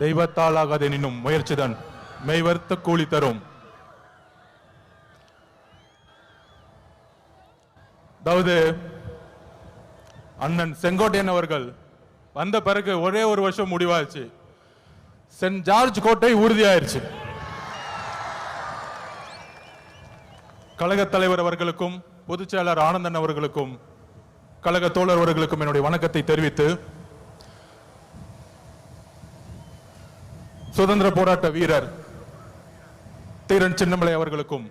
தெய்வத்தால் ஆகாதெனினும் முயற்சிதான் மெய்வர்த்த கூலி தரும். அதாவது அண்ணன் செங்கோட்டையன் அவர்கள் வந்த பிறகு ஒரே ஒரு வருஷம் முடிவாச்சு. சென்ட் ஜார்ஜ் கோட்டை உறுதியாயிருச்சு. கழக தலைவர் அவர்களுக்கும் பொதுச் செயலாளர் ஆனந்தன் அவர்களுக்கும் கழக தோழர் அவர்களுக்கும் என்னுடைய வணக்கத்தை தெரிவித்து, சுதந்திர போராட்ட வீரர் தீரன் சின்னமலை அவர்களுக்கும்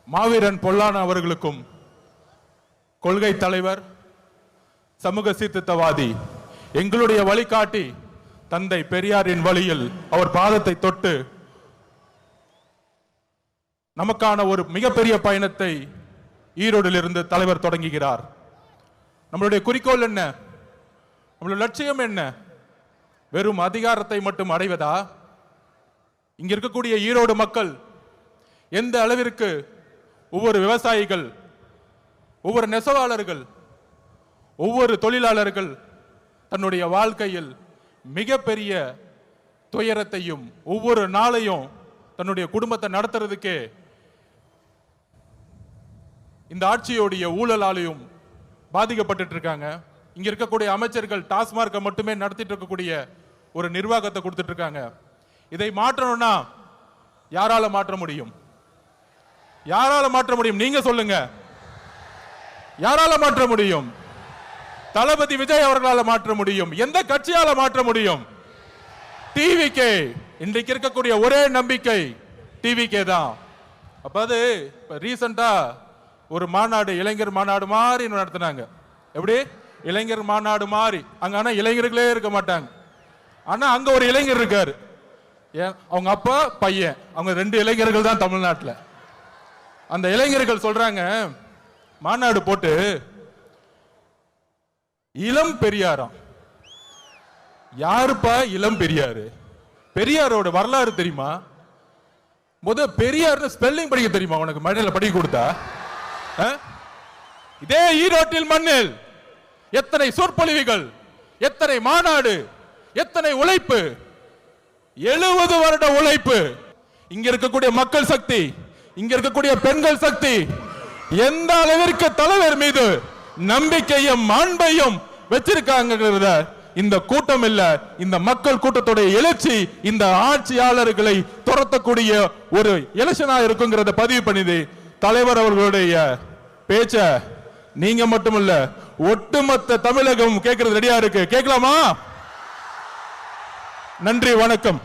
மாவீரன் பொல்லான அவர்களுக்கும் கொள்கை தலைவர் சமூக சீர்திருத்தவாதி எங்களுடைய வழிகாட்டி தந்தை பெரியாரின் வழியில் அவர் பாதத்தை தொட்டு நமக்கான ஒரு மிகப்பெரிய பயணத்தை ஈரோடில் இருந்து தலைவர் தொடங்குகிறார். நம்மளுடைய குறிக்கோள் என்ன? நம்மளுடைய லட்சியம் என்ன? வெறும் அதிகாரத்தை மட்டும் அடைவதா? இங்க இருக்கக்கூடிய ஈரோடு மக்கள் எந்த அளவிற்கு ஒவ்வொரு விவசாயிகள், ஒவ்வொரு நெசவாளர்கள், ஒவ்வொரு தொழிலாளர்கள் தன்னுடைய வாழ்க்கையில் மிகப்பெரிய துயரத்தையும் ஒவ்வொரு நாளையும் தன்னுடைய குடும்பத்தை நடத்துறதுக்கே இந்த ஆட்சியோடைய ஊழலாலையும் பாதிக்கப்பட்டு இருக்காங்க. இங்க இருக்கக்கூடிய அமைச்சர்கள் டாஸ்மார்க்கை மட்டுமே நடத்திட்டு இருக்கக்கூடிய ஒரு நிர்வாகத்தை கொடுத்துட்டு இருக்காங்க. இதை மாற்றணும்னா யாரால மாற்ற முடியும்? யாரால மாற்ற முடியும்? நீங்க சொல்லுங்க. யாரால மாற்ற முடியும்? தளபதி விஜய் அவர்களால் மாற்ற முடியும். எந்த கட்சியால மாற்ற முடியும்? டிவிகே. இன்றைக்கு இருக்கக்கூடிய ஒரே நம்பிக்கை டிவிகே தான். அப்போது ரீசெண்டா ஒரு மாநாடு, இளைஞர் மாநாடு மாதிரி நடத்தினாங்க. எப்படி? இளைஞர் மாநாடு மாதிரி. அங்க ஆனா இளைஞர்களே இருக்க மாட்டாங்க. ஆனா அங்க ஒரு இளைஞர் இருக்காரு. அவங்க அப்பா பையன், அவங்க 2 இளைஞர்கள் தான் தமிழ்நாட்டில். அந்த இளைஞர்கள் சொல்றாங்க, மாநாடு போட்டு இளம் பெரியாராம். யாருப்பா இளம் பெரியாரு? பெரியாரோட வரலாறு தெரியுமா? பெரியார் ஸ்பெல்லிங் படிக்க தெரியுமா உனக்கு? மழையில படிக்க கொடுத்தா? இதே ஈரோட்டில் மண்ணில் எத்தனை சொற்பொழிவுகள், எத்தனை மாநாடு, எத்தனை உழைப்பு, 70 வருட உழைப்பு. இங்க இருக்கக்கூடிய மக்கள் சக்தி, இங்க இருக்கக்கூடிய பெண்கள் சக்தி எந்த அளவிற்கு தலைவர் மீது நம்பிக்கையும் அன்பையும் வச்சிருக்காங்க. இந்த கூட்டம் இல்ல, இந்த மக்கள் கூட்டத்துடைய எழுச்சி இந்த ஆட்சியாளர்களை துரத்தக்கூடிய ஒரு எலெக்ஷனா இருக்குங்கிறத பதிவு பண்ணிது. தலைவர் அவர்களுடைய பேச்ச நீங்க மட்டுமல்ல, ஒட்டுமொத்த தமிழகம் கேட்கறது ரெடியா இருக்கு. கேட்கலாமா? நன்றி, வணக்கம்.